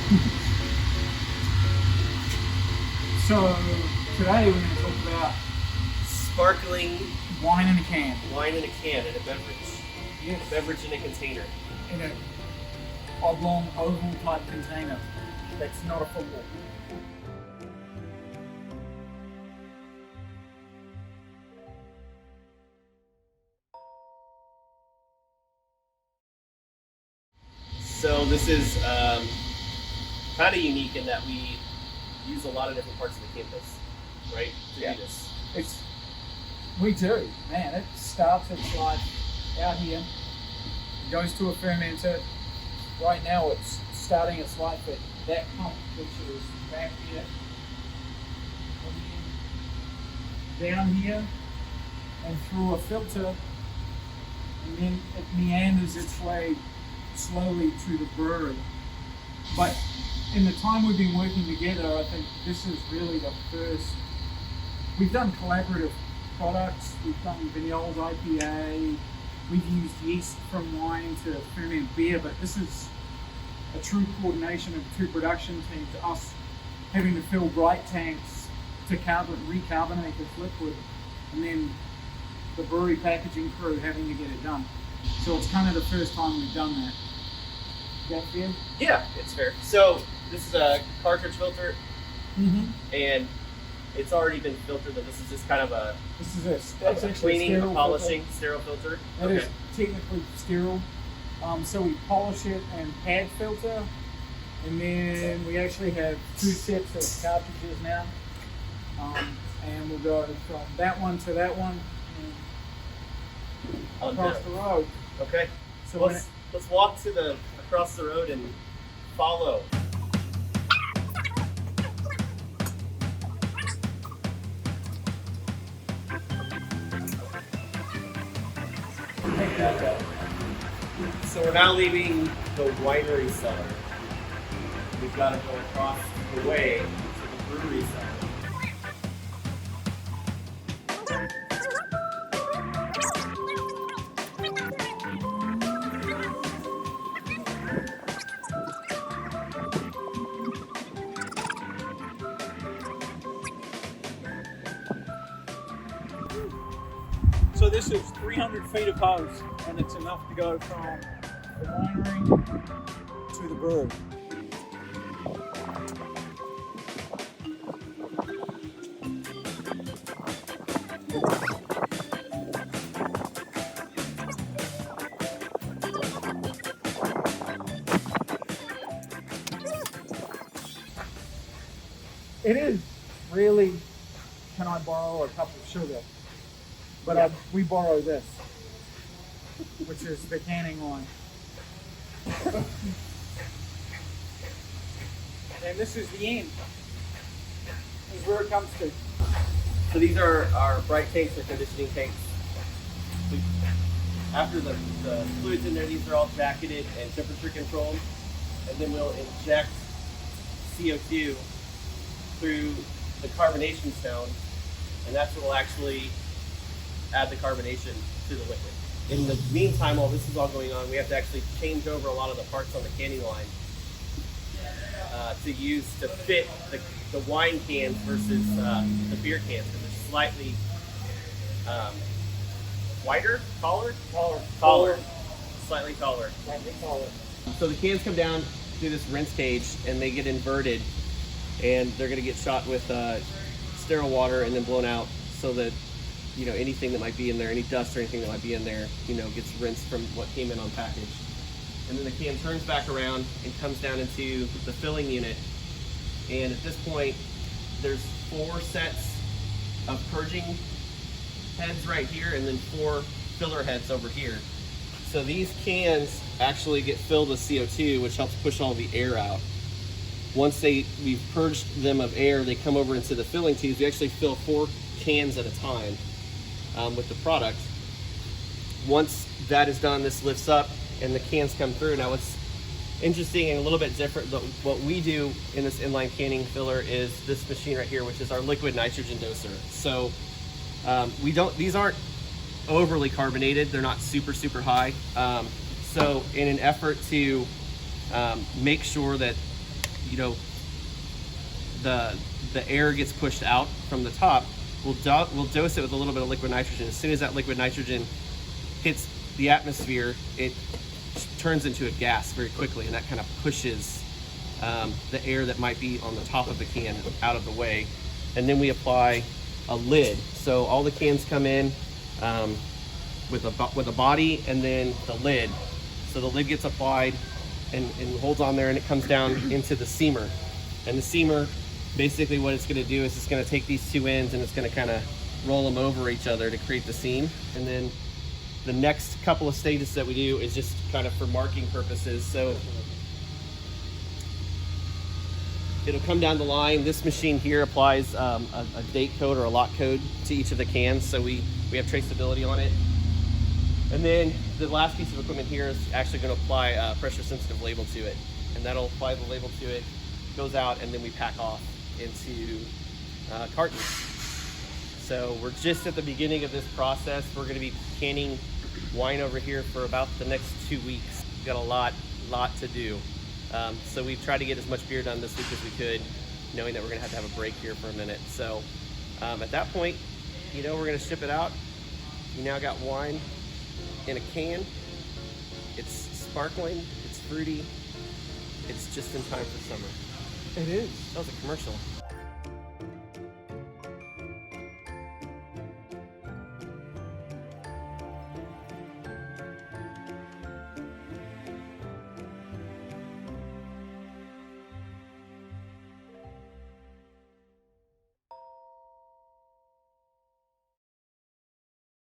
So today we're going to talk about sparkling wine in a can. Wine in a can, in a beverage. Yes. A beverage in a container. In an oblong, oval type container. That's not a football. So this is kind of unique in that we use a lot of different parts of the campus, right? To do this. We do, man. It starts its life out here, it goes to a fermenter. Right now it's starting its life at that pump, which is back here, down here, and through a filter, and then it meanders its way slowly to the brewery. But in the time we've been working together, I think this is really the first. We've done collaborative products, we've done Vignoles IPA, we've used yeast from wine to ferment beer, but this is a true coordination of two production teams, us having to fill bright tanks to recarbonate this liquid, and then the brewery packaging crew having to get it done. So it's kind of the first time we've done that. Is that fair? Yeah, it's fair. So this is a cartridge filter, and it's already been filtered, but this is just kind of a that's actually cleaning, a polishing, sterile filter. That is technically sterile. So we polish it and pad filter, and then we actually have two sets of cartridges now, and we'll go from that one to that one and across the road. Okay. So let's walk to across the road and follow. So we're now leaving the winery cellar. We've got to go across the way to the brewery cellar. So this is 300 feet of hose, and it's enough to go from the winery to the brewery. It is really, can I borrow a cup of sugar? But we borrow this, which is the canning line. And this is the end. This is where it comes to. So these are our bright tanks or conditioning tanks. After the fluids in there, these are all jacketed and temperature controlled. And then we'll inject CO2 through the carbonation stone. And that's what will actually add the carbonation to the liquid. In the meantime, while this is all going on, we have to actually change over a lot of the parts on the canning line to use to fit the wine cans versus the beer cans, because they're slightly wider, taller, slightly taller. So the cans come down through this rinse cage and they get inverted, and they're going to get shot with sterile water and then blown out so that anything that might be in there, any dust or anything that might be in there, gets rinsed from what came in on package. And then the can turns back around and comes down into the filling unit. And at this point, there's 4 sets of purging heads right here, and then 4 filler heads over here. So these cans actually get filled with CO2, which helps push all the air out. Once we've purged them of air, they come over into the filling tubes. We actually fill 4 cans at a time with the product. Once that is done, this lifts up and the cans come through. Now what's interesting and a little bit different, what we do in this inline canning filler is this machine right here, which is our liquid nitrogen doser. So these aren't overly carbonated. They're not super high. So in an effort to make sure that you know, the air gets pushed out from the top, we'll dose it with a little bit of liquid nitrogen. As soon as that liquid nitrogen hits the atmosphere, it turns into a gas very quickly, and that kind of pushes the air that might be on the top of the can out of the way. And then we apply a lid. So all the cans come in with a body and then the lid. So the lid gets applied and holds on there, and it comes down into the seamer. And the seamer, basically what it's going to do is it's going to take these two ends and it's going to kind of roll them over each other to create the seam. And then the next couple of stages that we do is just kind of for marking purposes. So it'll come down the line. This machine here applies a date code or a lot code to each of the cans, so we have traceability on it. And then the last piece of equipment here is actually going to apply a pressure sensitive label to it, and that'll apply the label to it, goes out, and then we pack off into cartons. So we're just at the beginning of this process. We're going to be canning wine over here for about the next 2 weeks. We've got a lot to do. So we've tried to get as much beer done this week as we could, knowing that we're going to have a break here for a minute. So at that point, you know, we're going to ship it out. We now got wine in a can. It's sparkling, it's fruity, it's just in time for summer. It is. That was a commercial.